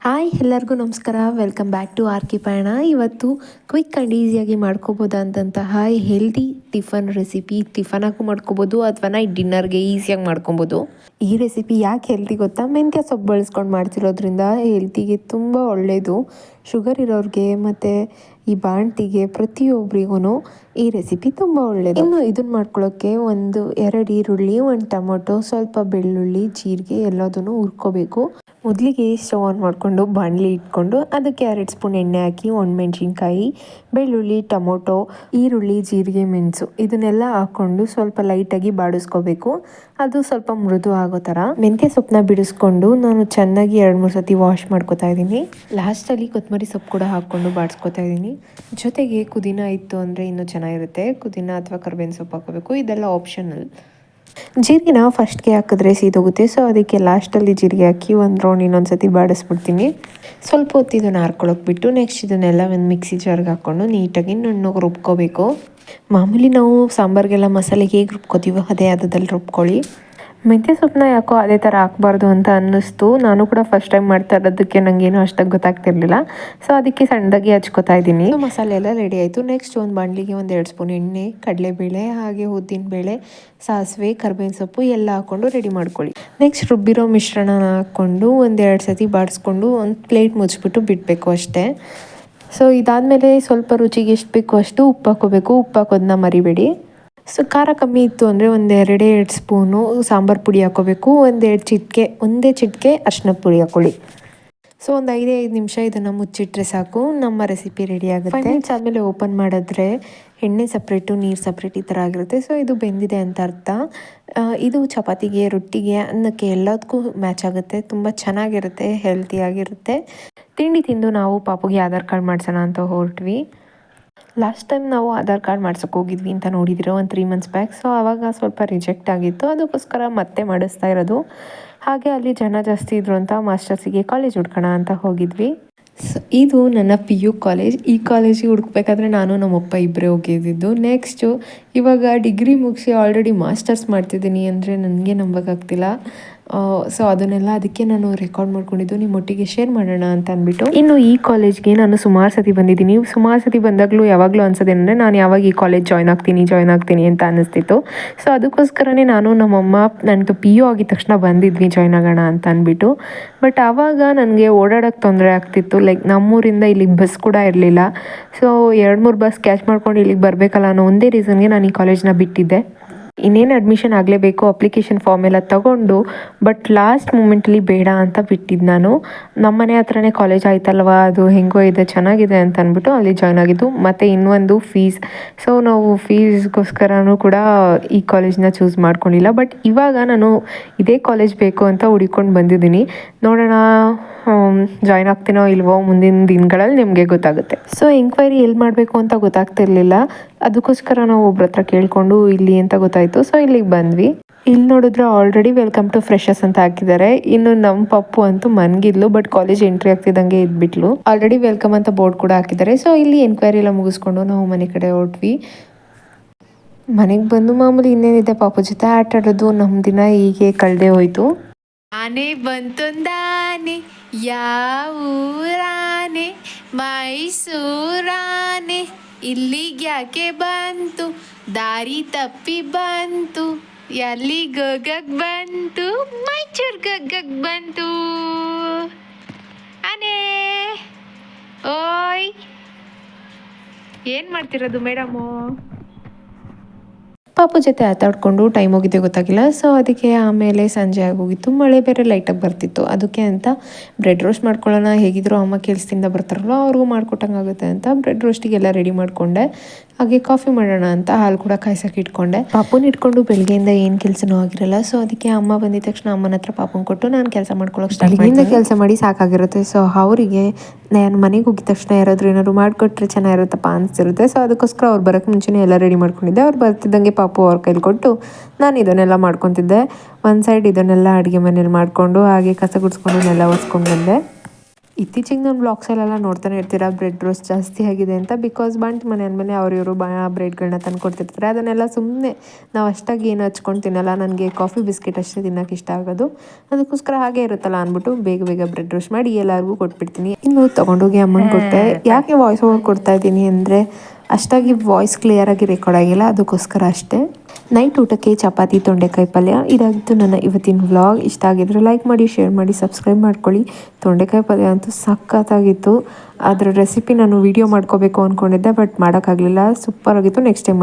Hi ಎಲ್ಲರಿಗೂ ನಮಸ್ಕಾರ. Welcome back to archae ಪಯಣ. ಇವತ್ತು ಕ್ವಿಕ್ ಆ್ಯಂಡ್ ಈಸಿಯಾಗಿ ಮಾಡ್ಕೋಬೋದಂತಹ ಹೆಲ್ದಿ ಟಿಫನ್ ರೆಸಿಪಿ. ಟಿಫನಾಗೂ ಮಾಡ್ಕೋಬೋದು ಅಥವಾ ನೈಟ್ ಡಿನ್ನರ್ಗೆ ಈಸಿಯಾಗಿ ಮಾಡ್ಕೊಬೋದು. ಈ ರೆಸಿಪಿ ಯಾಕೆ ಹೆಲ್ದಿ ಗೊತ್ತಾ? ಮೆಂತ್ಯ ಸೊಪ್ಪು ಬಳಸ್ಕೊಂಡು ಮಾಡ್ತಿರೋದ್ರಿಂದ ಹೆಲ್ತಿಗೆ ತುಂಬ ಒಳ್ಳೆಯದು. ಶುಗರ್ ಇರೋರಿಗೆ ಮತ್ತು ಈ ಬಾಣ್ತಿಗೆ ಪ್ರತಿಯೊಬ್ಬರಿಗೂ ಈ ರೆಸಿಪಿ ತುಂಬ ಒಳ್ಳೆಯದು. ಇನ್ನು ಇದನ್ನು ಮಾಡ್ಕೊಳ್ಳೋಕ್ಕೆ 2 ಈರುಳ್ಳಿ, 1 ಟೊಮೊಟೊ, ಸ್ವಲ್ಪ ಬೆಳ್ಳುಳ್ಳಿ, ಜೀರಿಗೆ ಎಲ್ಲದನ್ನು ಹುರ್ಕೋಬೇಕು. ಮೊದಲಿಗೆ ಸ್ಟವ್ ಆನ್ ಮಾಡಿಕೊಂಡು ಬಾಣಲಿ ಇಟ್ಕೊಂಡು ಅದಕ್ಕೆ 2 ಸ್ಪೂನ್ ಎಣ್ಣೆ ಹಾಕಿ ಒಣಮೆಣ್ಸಿನ್ಕಾಯಿ, ಬೆಳ್ಳುಳ್ಳಿ, ಟೊಮೊಟೊ, ಈರುಳ್ಳಿ, ಜೀರಿಗೆ, ಮೆಣಸು ಇದನ್ನೆಲ್ಲ ಹಾಕ್ಕೊಂಡು ಸ್ವಲ್ಪ ಲೈಟಾಗಿ ಬಾಡಿಸ್ಕೋಬೇಕು. ಅದು ಸ್ವಲ್ಪ ಮೃದು ಆಗೋ ಥರ ಮೆಂತ್ಯ ಸೊಪ್ಪನ್ನ ಬಿಡಿಸ್ಕೊಂಡು ನಾನು ಚೆನ್ನಾಗಿ 2-3 ಸತಿ ವಾಶ್ ಮಾಡ್ಕೊತಾ ಇದ್ದೀನಿ. ಲಾಸ್ಟಲ್ಲಿ ಕೊತ್ತಂಬರಿ ಸೊಪ್ಪು ಕೂಡ ಹಾಕ್ಕೊಂಡು ಬಾಡಿಸ್ಕೊತಾ ಇದ್ದೀನಿ. ಜೊತೆಗೆ ಪುದೀನ ಇತ್ತು ಅಂದರೆ ಇನ್ನೂ ಚೆನ್ನಾಗಿರುತ್ತೆ. ಪುದೀನ ಅಥವಾ ಕರ್ಬೇವಿನ ಸೊಪ್ಪು ಹಾಕೋಬೇಕು. ಇದೆಲ್ಲ ಆಪ್ಷನಲ್. ಜೀರಿಗೆನ ಫಸ್ಟ್ಗೆ ಹಾಕಿದ್ರೆ ಸೀದೋಗುತ್ತೆ. ಸೊ ಅದಕ್ಕೆ ಲಾಸ್ಟಲ್ಲಿ ಜೀರಿಗೆ ಹಾಕಿ ಒಂದು ರೌಂಡ್ ಇನ್ನೊಂದು ಸತಿ ಬಾಡಿಸ್ಬಿಡ್ತೀನಿ. ಸ್ವಲ್ಪ ಹೊತ್ತು ಇದನ್ನು ಹಾರ್ಕೊಳ್ಳೋಕೆ ಬಿಟ್ಟು ನೆಕ್ಸ್ಟ್ ಇದನ್ನೆಲ್ಲ ಒಂದು ಮಿಕ್ಸಿ ಜಾರ್ಗೆ ಹಾಕ್ಕೊಂಡು ನೀಟಾಗಿ ನುಣ್ಣಗೆ ರುಬ್ಕೋಬೇಕು. ಮಾಮೂಲಿ ನಾವು ಸಾಂಬಾರಿಗೆಲ್ಲ ಮಸಾಲೆಗೆ ಹೇಗೆ ರುಬ್ಕೋತೀವೋ ಅದೇ ಅದರಲ್ಲಿ ರುಬ್ಕೊಳ್ಳಿ. ಮೆಂತ್ಯ ಸೊಪ್ಪನ್ನ ಯಾಕೋ ಅದೇ ಥರ ಹಾಕ್ಬಾರ್ದು ಅಂತ ಅನ್ನಿಸ್ತು. ನಾನು ಕೂಡ ಫಸ್ಟ್ ಟೈಮ್ ಮಾಡ್ತಾ ಇರೋದಕ್ಕೆ ನನಗೇನು ಅಷ್ಟಾಗಿ ಗೊತ್ತಾಗ್ತಿರ್ಲಿಲ್ಲ. ಸೊ ಅದಕ್ಕೆ ಸಣ್ಣದಾಗಿ ಹಚ್ಕೋತಾ ಇದ್ದೀನಿ. ಮಸಾಲೆ ಎಲ್ಲ ರೆಡಿ ಆಯಿತು. ನೆಕ್ಸ್ಟ್ ಒಂದು ಬಾಣಲಿಗೆ 2 ಸ್ಪೂನ್ ಎಣ್ಣೆ, ಕಡಲೆಬೇಳೆ, ಹಾಗೆ ಉದ್ದಿನಬೇಳೆ, ಸಾಸಿವೆ, ಕರ್ಬೇವಿನ ಸೊಪ್ಪು ಎಲ್ಲ ಹಾಕ್ಕೊಂಡು ರೆಡಿ ಮಾಡ್ಕೊಳ್ಳಿ. ನೆಕ್ಸ್ಟ್ ರುಬ್ಬಿರೋ ಮಿಶ್ರಣನ ಹಾಕ್ಕೊಂಡು 1-2 ಸತಿ ಬಾಡಿಸ್ಕೊಂಡು ಒಂದು ಪ್ಲೇಟ್ ಮುಚ್ಚಿಬಿಟ್ಟು ಬಿಡಬೇಕು ಅಷ್ಟೇ. ಸೊ ಇದಾದಮೇಲೆ ಸ್ವಲ್ಪ ರುಚಿಗೆ ಎಷ್ಟು ಬೇಕೋ ಅಷ್ಟು ಉಪ್ಪು ಹಾಕೋಬೇಕು. ಉಪ್ಪು ಹಾಕೋದನ್ನ ಮರಿಬೇಡಿ. ಸೊ ಖಾರ ಕಮ್ಮಿ ಇತ್ತು ಅಂದರೆ 2 ಸ್ಪೂನು ಸಾಂಬಾರು ಪುಡಿ ಹಾಕೋಬೇಕು. ಒಂದೇ ಚಿಟಿಕೆ ಅರಿಶಿನ ಪುಡಿ ಹಾಕೊಳ್ಳಿ. ಸೊ ಒಂದು 5 ನಿಮಿಷ ಇದನ್ನು ಮುಚ್ಚಿಟ್ರೆ ಸಾಕು, ನಮ್ಮ ರೆಸಿಪಿ ರೆಡಿ ಆಗುತ್ತೆ. 5 ಮಿನಿಟ್ಸ್ ಆದಮೇಲೆ ಓಪನ್ ಮಾಡಿದ್ರೆ ಎಣ್ಣೆ ಸಪ್ರೇಟು, ನೀರು ಸಪ್ರೇಟ್ ಈ ಥರ ಆಗಿರುತ್ತೆ. ಸೊ ಇದು ಬೆಂದಿದೆ ಅಂತ ಅರ್ಥ. ಇದು ಚಪಾತಿಗೆ, ರೊಟ್ಟಿಗೆ, ಅನ್ನಕ್ಕೆ ಎಲ್ಲದಕ್ಕೂ ಮ್ಯಾಚ್ ಆಗುತ್ತೆ. ತುಂಬ ಚೆನ್ನಾಗಿರುತ್ತೆ, ಹೆಲ್ತಿಯಾಗಿರುತ್ತೆ. ತಿಂಡಿ ತಿಂದು ನಾವು ಪಾಪುಗೆ ಆಧಾರ್ ಕಾರ್ಡ್ ಮಾಡಿಸೋಣ ಅಂತ ಹೊರಟ್ವಿ. ಲಾಸ್ಟ್ ಟೈಮ್ ನಾವು ಆಧಾರ್ ಕಾರ್ಡ್ ಮಾಡ್ಸೋಕೆ ಹೋಗಿದ್ವಿ ಅಂತ ನೋಡಿದಿರೋ 3 ಮಂತ್ಸ್ ಬ್ಯಾಕ್. ಸೊ ಆವಾಗ ಸ್ವಲ್ಪ ರಿಜೆಕ್ಟ್ ಆಗಿತ್ತು. ಅದಕ್ಕೋಸ್ಕರ ಮತ್ತೆ ಮಾಡಿಸ್ತಾ ಇರೋದು. ಹಾಗೆ ಅಲ್ಲಿ ಜನ ಜಾಸ್ತಿ ಇದ್ರು ಅಂತ ಮಾಸ್ಟರ್ಸಿಗೆ ಕಾಲೇಜ್ ಹುಡ್ಕೋಣ ಅಂತ ಹೋಗಿದ್ವಿ. ಸೊ ಇದು ನನ್ನ PU ಕಾಲೇಜ್. ಈ ಕಾಲೇಜಿಗೆ ಹುಡುಕ್ಬೇಕಾದ್ರೆ ನಾನು ನಮ್ಮಪ್ಪ ಇಬ್ಬರೇ ಹೋಗಿದ್ದಿದ್ದು. ನೆಕ್ಸ್ಟು ಇವಾಗ ಡಿಗ್ರಿ ಮುಗಿಸಿ ಆಲ್ರೆಡಿ ಮಾಸ್ಟರ್ಸ್ ಮಾಡ್ತಿದ್ದೀನಿ ಅಂದರೆ ನನಗೆ ನಂಬೋಕ್ಕಾಗ್ತಿಲ್ಲ. ಸೊ ಅದನ್ನೆಲ್ಲ ಅದಕ್ಕೆ ನಾನು ರೆಕಾರ್ಡ್ ಮಾಡ್ಕೊಂಡಿದ್ದು ನಿಮ್ಮೊಟ್ಟಿಗೆ ಶೇರ್ ಮಾಡೋಣ ಅಂತ ಅಂದ್ಬಿಟ್ಟು. ಇನ್ನು ಈ ಕಾಲೇಜ್ಗೆ ನಾನು ಸುಮಾರು ಸತಿ ಬಂದಿದ್ದೀನಿ. ಸುಮಾರು ಸತಿ ಬಂದಾಗಲೂ ಯಾವಾಗಲೂ ಅನ್ಸೋದೇನೆಂದರೆ ನಾನು ಯಾವಾಗ ಈ ಕಾಲೇಜ್ ಜಾಯ್ನ್ ಆಗ್ತೀನಿ ಅಂತ ಅನ್ನಿಸ್ತಿತ್ತು. ಸೊ ಅದಕ್ಕೋಸ್ಕರನೇ ನಾನು ನಮ್ಮಮ್ಮ ನನ್ನದು PU ಆಗಿದ ತಕ್ಷಣ ಬಂದಿದ್ವಿ ಜಾಯ್ನ್ ಆಗೋಣ ಅಂತ ಅಂದ್ಬಿಟ್ಟು. ಬಟ್ ಆವಾಗ ನನಗೆ ಓಡಾಡೋಕ್ಕೆ ತೊಂದರೆ ಆಗ್ತಿತ್ತು. ಲೈಕ್ ನಮ್ಮೂರಿಂದ ಇಲ್ಲಿಗೆ ಬಸ್ ಕೂಡ ಇರಲಿಲ್ಲ. ಸೊ 2-3 ಬಸ್ ಕ್ಯಾಚ್ ಮಾಡ್ಕೊಂಡು ಇಲ್ಲಿಗೆ ಬರಬೇಕಲ್ಲ ಅನ್ನೋ ಒಂದೇ ರೀಸನ್ಗೆ ನಾನು ಈ ಕಾಲೇಜ್ನ ಬಿಟ್ಟಿದ್ದೆ. ಇನ್ನೇನು ಅಡ್ಮಿಷನ್ ಆಗಲೇಬೇಕು, ಅಪ್ಲಿಕೇಶನ್ ಫಾರ್ಮ್ ಎಲ್ಲ ತೊಗೊಂಡು, ಬಟ್ ಲಾಸ್ಟ್ ಮೂಮೆಂಟಲ್ಲಿ ಬೇಡ ಅಂತ ಬಿಟ್ಟಿದ್ದು ನಾನು. ನಮ್ಮನೆ ಹತ್ರನೇ ಕಾಲೇಜ್ ಆಯ್ತಲ್ವ, ಅದು ಹೆಂಗೋ ಇದೆ, ಚೆನ್ನಾಗಿದೆ ಅಂತ ಅಂದ್ಬಿಟ್ಟು ಅಲ್ಲಿ ಜಾಯ್ನ್ ಆಗಿದ್ದು. ಮತ್ತು ಇನ್ನೊಂದು ಫೀಸ್. ಸೊ ನಾವು ಫೀಸ್ಗೋಸ್ಕರನೂ ಕೂಡ ಈ ಕಾಲೇಜ್ನ ಚೂಸ್ ಮಾಡ್ಕೊಂಡಿಲ್ಲ. ಬಟ್ ಇವಾಗ ನಾನು ಇದೇ ಕಾಲೇಜ್ ಬೇಕು ಅಂತ ಹುಡುಕೊಂಡು ಬಂದಿದ್ದೀನಿ. ನೋಡೋಣ ಜಾಯ್ನ್ ಆಗ್ತೀನೋ ಇಲ್ವೋ ಮುಂದಿನ ದಿನಗಳಲ್ಲಿ ನಿಮಗೆ ಗೊತ್ತಾಗುತ್ತೆ. ಸೊ ಎಂಕ್ವೈರಿ ಎಲ್ಲಿ ಮಾಡಬೇಕು ಅಂತ ಗೊತ್ತಾಗ್ತಿರ್ಲಿಲ್ಲ. ಅದಕ್ಕೋಸ್ಕರ ನಾವು ಒಬ್ರ ಹತ್ರ ಕೇಳಿಕೊಂಡು ಇಲ್ಲಿ ಅಂತ ಗೊತ್ತಾಯಿತು. ಸೊ ಇಲ್ಲಿಗೆ ಬಂದ್ವಿ. ಇಲ್ಲಿ ನೋಡಿದ್ರೆ ಆಲ್ರೆಡಿ ವೆಲ್ಕಮ್ ಟು ಫ್ರೆಶರ್ಸ್ ಅಂತ ಹಾಕಿದ್ದಾರೆ. ಇನ್ನು ನಮ್ಮ ಪಪ್ಪು ಅಂತೂ ಮನ್ಗಿದ್ಲು, ಬಟ್ ಕಾಲೇಜ್ ಎಂಟ್ರಿ ಆಗ್ತಿದ್ದಂಗೆ ಇದ್ಬಿಟ್ಲು. ಆಲ್ರೆಡಿ ವೆಲ್ಕಮ್ ಅಂತ ಬೋರ್ಡ್ ಕೂಡ ಹಾಕಿದ್ದಾರೆ. ಸೊ ಇಲ್ಲಿ ಎಂಕ್ವೈರಿ ಎಲ್ಲ ಮುಗಿಸ್ಕೊಂಡು ನಾವು ಮನೆ ಕಡೆ ಹೊರಟ್ವಿ. ಮನೆಗೆ ಬಂದು ಮಾಮೂಲಿ ಇನ್ನೇನಿದೆ ಪಾಪು ಜೊತೆ ಆಟ ಆಡೋದು. ನಮ್ಮ ದಿನ ಹೀಗೆ ಕಳೆದೇ ಹೋಯ್ತು. ಆನೆ ಬಂತೊಂದಾನೆ, ಯಾವೂರಾನೆ? ಮೈಸೂರಾನೆ. ಇಲ್ಲಿಗ್ಯಾಕೆ ಬಂತು? ದಾರಿ ತಪ್ಪಿ ಬಂತು. ಎಲ್ಲಿ ಗಗಗ್ ಬಂತು? ಮೈಸೂರು ಗಗಗ್ ಬಂತು. ಆನೆ ಓಯ್, ಏನು ಮಾಡ್ತಿರೋದು ಮೇಡಮು? ಪಾಪು ಜೊತೆ ಆಟಾಡ್ಕೊಂಡು ಟೈಮ್ ಹೋಗಿದ್ದೆ ಗೊತ್ತಾಗಿಲ್ಲ. ಸೊ ಅದಕ್ಕೆ ಆಮೇಲೆ ಸಂಜೆ ಆಗೋಗಿತ್ತು. ಮಳೆ ಬೇರೆ ಲೈಟಾಗಿ ಬರ್ತಿತ್ತು. ಅದಕ್ಕೆ ಅಂತ ಬ್ರೆಡ್ ರೋಸ್ಟ್ ಮಾಡ್ಕೊಳ್ಳೋಣ, ಹೇಗಿದ್ರು ಅಮ್ಮ ಕೆಲಸದಿಂದ ಬರ್ತಾರಲ್ಲ ಅವ್ರಿಗೂ ಮಾಡ್ಕೊಟ್ಟಂಗೆ ಆಗುತ್ತೆ ಅಂತ ಬ್ರೆಡ್ ರೋಸ್ಟಿಗೆಲ್ಲ ರೆಡಿ ಮಾಡಿಕೊಂಡೆ. ಹಾಗೆ ಕಾಫಿ ಮಾಡೋಣ ಅಂತ ಹಾಲು ಕೂಡ ಕಾಯ್ಸೋಕೆ ಇಟ್ಕೊಂಡೆ. ಪಾಪುನ ಇಟ್ಕೊಂಡು ಬೆಳಗ್ಗೆಯಿಂದ ಏನು ಕೆಲಸನೂ ಆಗಿರಲ್ಲ. ಸೊ ಅದಕ್ಕೆ ಅಮ್ಮ ಬಂದಿದ ತಕ್ಷಣ ಅಮ್ಮನ ಹತ್ರ ಪಾಪುನ ಕೊಟ್ಟು ನಾನು ಕೆಲಸ ಮಾಡ್ಕೊಳ್ಳೋಕೆ ಸ್ಟಾರ್ಟ್ ಮಾಡಿದ್ದೆ. ಕೆಲಸ ಮಾಡಿ ಸಾಕಾಗಿರುತ್ತೆ. ಸೊ ಅವರಿಗೆ ನಾನು ಮನೆಗೆ ಹೋಗಿದ ತಕ್ಷಣ ಯಾರಾದರೂ ಏನಾದ್ರು ಮಾಡಿಕೊಟ್ರೆ ಚೆನ್ನಾಗಿರುತ್ತಪ್ಪ ಅನಿಸ್ತಿರುತ್ತೆ. ಸೊ ಅದಕ್ಕೋಸ್ಕರ ಅವ್ರು ಬರೋಕ್ಕೆ ಮುಂಚೆನೇ ಎಲ್ಲ ರೆಡಿ ಮಾಡ್ಕೊಂಡಿದ್ದೆ. ಅವ್ರು ಬರ್ತಿದ್ದಂಗೆ ಪಾಪು ಅವ್ರ ಕೈಲಿ ಕೊಟ್ಟು ನಾನು ಇದನ್ನೆಲ್ಲ ಮಾಡ್ಕೊತಿದ್ದೆ. ಒಂದು ಸೈಡ್ ಇದನ್ನೆಲ್ಲ ಅಡುಗೆ ಮನೇಲಿ ಮಾಡಿಕೊಂಡು ಹಾಗೆ ಕಸ ಗುಡಿಸ್ಕೊಂಡು ನೆಲ ಒರೆಸ್ಕೊಂಡು ಬಂದೆ. ಇತ್ತೀಚಿಗೆ ನನ್ನ ಬ್ಲಾಗ್ಸಲ್ಲೆಲ್ಲ ನೋಡ್ತಾನೆ ಇರ್ತೀರಾ ಬ್ರೆಡ್ ರೋಸ್ಟ್ ಜಾಸ್ತಿ ಆಗಿದೆ ಅಂತ. ಬಿಕಾಸ್ ಬಂಟ್ ಮನೆ ಅಂದಮೇಲೆ ಅವರು ಬ್ರೆಡ್ಗಳನ್ನ ತಂದು ಕೊಡ್ತಿರ್ತಾರೆ. ಅದನ್ನೆಲ್ಲ ಸುಮ್ಮನೆ ನಾವು ಅಷ್ಟಾಗಿ ಏನು ಹಚ್ಕೊಂಡು ತಿನ್ನಲ್ಲ. ನನಗೆ ಕಾಫಿ ಬಿಸ್ಕೆಟ್ ಅಷ್ಟೇ ತಿನ್ನೋಕೆ ಇಷ್ಟ ಆಗೋದು. ಅದಕ್ಕೋಸ್ಕರ ಹಾಗೆ ಇರುತ್ತಲ್ಲ ಅಂದ್ಬಿಟ್ಟು ಬೇಗ ಬೇಗ ಬ್ರೆಡ್ ರೋಸ್ಟ್ ಮಾಡಿ ಎಲ್ಲರಿಗೂ ಕೊಟ್ಬಿಡ್ತೀನಿ. ಇನ್ನು ತೊಗೊಂಡೋಗಿ ಅಮ್ಮನ ಕೊಟ್ಟೆ. ಯಾಕೆ ವಾಯ್ಸ್ ಓವರ್ ಕೊಡ್ತಾ ಇದ್ದೀನಿ ಅಂದರೆ ಅಷ್ಟಾಗಿ ವಾಯ್ಸ್ ಕ್ಲಿಯರಾಗಿ ರೆಕಾರ್ಡ್ ಆಗಿಲ್ಲ, ಅದಕ್ಕೋಸ್ಕರ ಅಷ್ಟೇ. ನೈಟ್ ಊಟಕ್ಕೆ ಚಪಾತಿ ತೊಂಡೆಕಾಯಿ ಪಲ್ಯ. ಇದಾಗಿತ್ತು ನನ್ನ ಇವತ್ತಿನ ವ್ಲಾಗ್. ಇಷ್ಟ ಆಗಿದ್ರೆ ಲೈಕ್ ಮಾಡಿ, ಶೇರ್ ಮಾಡಿ, ಸಬ್ಸ್ಕ್ರೈಬ್ ಮಾಡ್ಕೊಳ್ಳಿ. ತೊಂಡೆಕಾಯಿ ಪಲ್ಯ ಅಂತೂ ಸಖತ್ತಾಗಿತ್ತು. ಅದರ ರೆಸಿಪಿ ನಾನು ವೀಡಿಯೋ ಮಾಡ್ಕೋಬೇಕು ಅಂದ್ಕೊಂಡಿದ್ದೆ, ಬಟ್ ಮಾಡೋಕ್ಕಾಗಲಿಲ್ಲ. ಸೂಪರಾಗಿತ್ತು. Next time